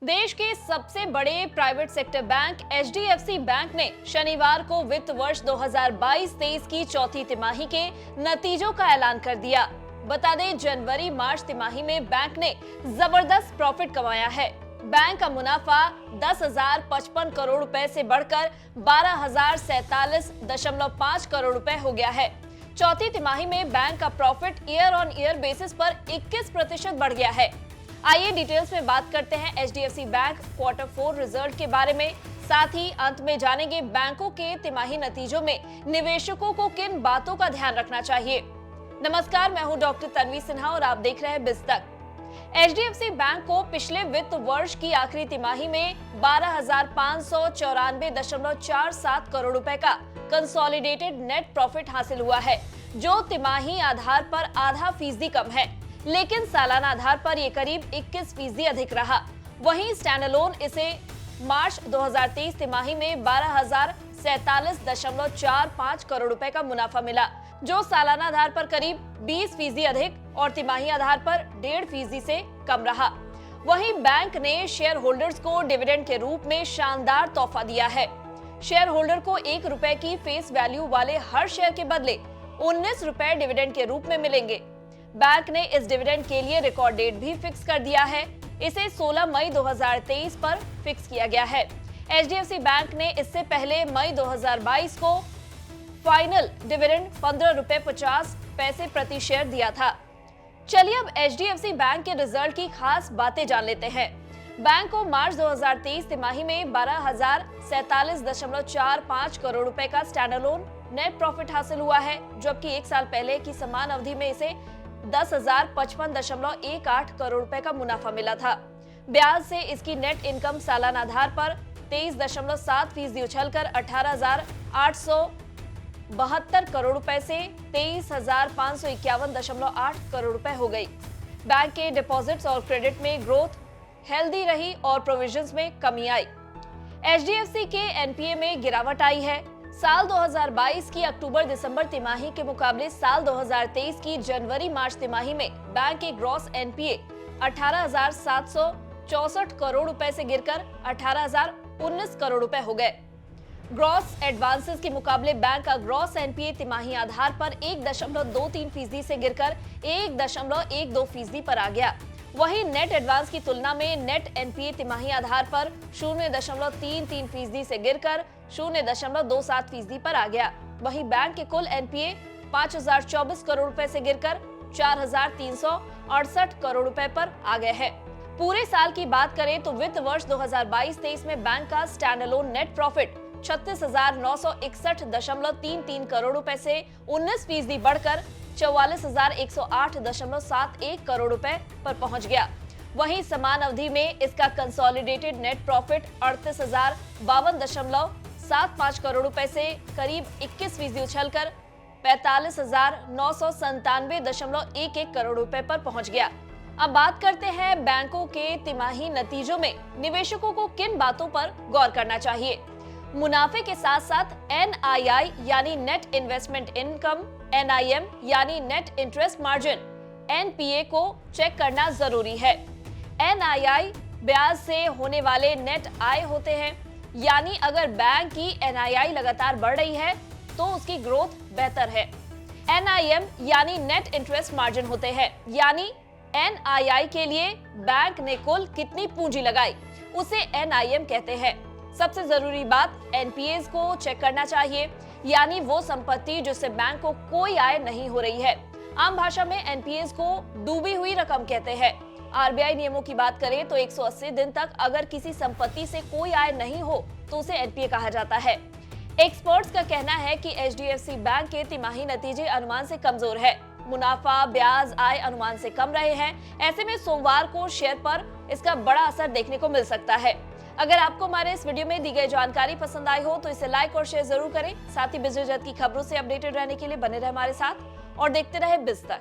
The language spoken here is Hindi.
देश के सबसे बड़े private sector bank HDFC bank ने शनिवार को वित्त वर्ष 2022-23 की चौथी तिमाही के नतीजों का ऐलान कर दिया। बता दें, जनवरी-मार्च तिमाही में बैंक ने जबरदस्त प्रॉफिट कमाया है। बैंक का मुनाफा 10,055 करोड़ रुपए से बढ़कर 12,047.5 करोड़ रुपए हो गया है। चौथी तिमाही में बैंक का profit year on year basis पर 21% बढ़ गया है। आइए डिटेल्स में बात करते हैं एचडीएफसी बैंक क्वार्टर 4 रिजल्ट के बारे में। साथ ही अंत में जानेंगे बैंकों के तिमाही नतीजों में निवेशकों को किन बातों का ध्यान रखना चाहिए। नमस्कार, मैं हूं डॉक्टर तन्वी सिन्हा और आप देख रहे हैं बिजतक। एचडीएफसी बैंक को पिछले वित्त वर्ष की आखिरी तिमाही में 12,594.47 करोड़ रुपए का कंसोलिडेटेड नेट प्रॉफिट हासिल हुआ है, जो तिमाही आधार पर आधा फीसदी कम है, लेकिन सालाना आधार पर ये करीब 21% अधिक रहा। वहीं स्टैंडअलोन इसे मार्च 2023 तिमाही में 12,047.45 करोड़ रुपए का मुनाफा मिला, जो सालाना आधार पर करीब 20% अधिक और तिमाही आधार पर 1.5% से कम रहा। वहीं बैंक ने शेयर होल्डर्स को डिविडेंड के रूप में शानदार तोहफा दिया है। शेयर होल्डर को ₹1 की फेस वैल्यू वाले हर शेयर के बदले 19 रुपए डिविडेंड के रूप में मिलेंगे। बैंक ने इस डिविडेंड के लिए रिकॉर्ड डेट भी फिक्स कर दिया है। इसे 16 मई 2023 पर फिक्स किया गया है। एचडीएफसी बैंक ने इससे पहले मई 2022 को फाइनल डिविडेंड ₹15.50 प्रति शेयर दिया था। चलिए अब एचडीएफसी बैंक के रिजल्ट की खास बातें जान लेते हैं। बैंक को मार्च 2023 तिमाही में 12,047.45 करोड़ रुपए का स्टैंडअलोन नेट प्रॉफिट हासिल हुआ है, जबकि एक साल पहले की समान अवधि में इसे 10,055.18 करोड़ रुपए का मुनाफा मिला था। ब्याज से इसकी नेट इनकम सालाना आधार पर 23.7% उछलकर 18,872 करोड़ रुपए से 23,551.8 करोड़ रुपए हो गई। बैंक के डिपॉजिट्स और क्रेडिट में ग्रोथ हेल्दी रही और प्रोविजंस में कमी आई। एचडीएफसी के एनपीए में गिरावट आई है। साल 2022 की अक्टूबर-दिसंबर तिमाही के मुकाबले साल 2023 की जनवरी-मार्च तिमाही में बैंक के ग्रॉस एनपीए 18,764 करोड़ रुपए से गिरकर 18,019 करोड़ रुपए हो गए। ग्रॉस एडवांसेस के मुकाबले बैंक का ग्रॉस एनपीए तिमाही आधार पर 1.23% से गिरकर 1.12% पर आ गया। वहीं नेट एडवांस की तुलना में नेट एनपीए तिमाही आधार पर 0.33% से गिरकर 0.27% पर आ गया। वहीं बैंक के कुल एनपीए 5,024 करोड़ रुपए से गिरकर 4,368 करोड़ रुपए पर आ गए हैं। पूरे साल की बात करें तो वित्त वर्ष 2022-23 में बैंक का स्टैंडअलोन नेट प्रॉफिट 36,961.33 करोड़ रुपए से 19% बढ़कर 44,108.71 करोड़ रुपए पर पहुंच गया। वहीं समान अवधि में इसका कंसोलिडेटेड नेट प्रॉफिट 38,052.75 करोड़ रुपए से करीब 21% उछलकर 45,997.11 करोड़ रुपए पर पहुंच गया। अब बात करते हैं बैंकों के तिमाही नतीजों में निवेशकों को किन बातों पर गौर करना चाहिए। मुनाफे के साथ साथ एनआईआई यानी नेट इन्वेस्टमेंट इनकम, एनआईएम यानी नेट इंटरेस्ट मार्जिन, एनपीए को चेक करना जरूरी है। एनआईआई ब्याज से होने वाले नेट आय होते हैं, यानी अगर बैंक की एनआईआई लगातार बढ़ रही है तो उसकी ग्रोथ बेहतर है। एनआईएम यानी नेट इंटरेस्ट मार्जिन होते हैं, यानी एनआईआई के लिए बैंक ने कुल कितनी पूंजी लगाई, उसे एनआईएम कहते हैं। सबसे जरूरी बात, एनपीएस को चेक करना चाहिए, यानी वो संपत्ति जिससे बैंक को कोई आय नहीं हो रही है। आम भाषा में एनपीएस को डूबी हुई रकम कहते हैं। आरबीआई नियमों की बात करें तो 180 दिन तक अगर किसी संपत्ति से कोई आय नहीं हो तो उसे एनपीए कहा जाता है। एक्सपर्ट्स का कहना है कि एचडीएफसी बैंक के तिमाही नतीजे अनुमान से कमजोर है। मुनाफा, ब्याज, आय अनुमान से कम रहे हैं। ऐसे में सोमवार को शेयर पर इसका बड़ा असर देखने को मिल सकता है। अगर आपको हमारे इस वीडियो में दी गई जानकारी पसंद आई हो तो इसे लाइक और शेयर जरूर करें। साथ ही बिजली जगत की खबरों से अपडेटेड रहने के लिए बने रहे हमारे साथ और देखते रहे बिजतक।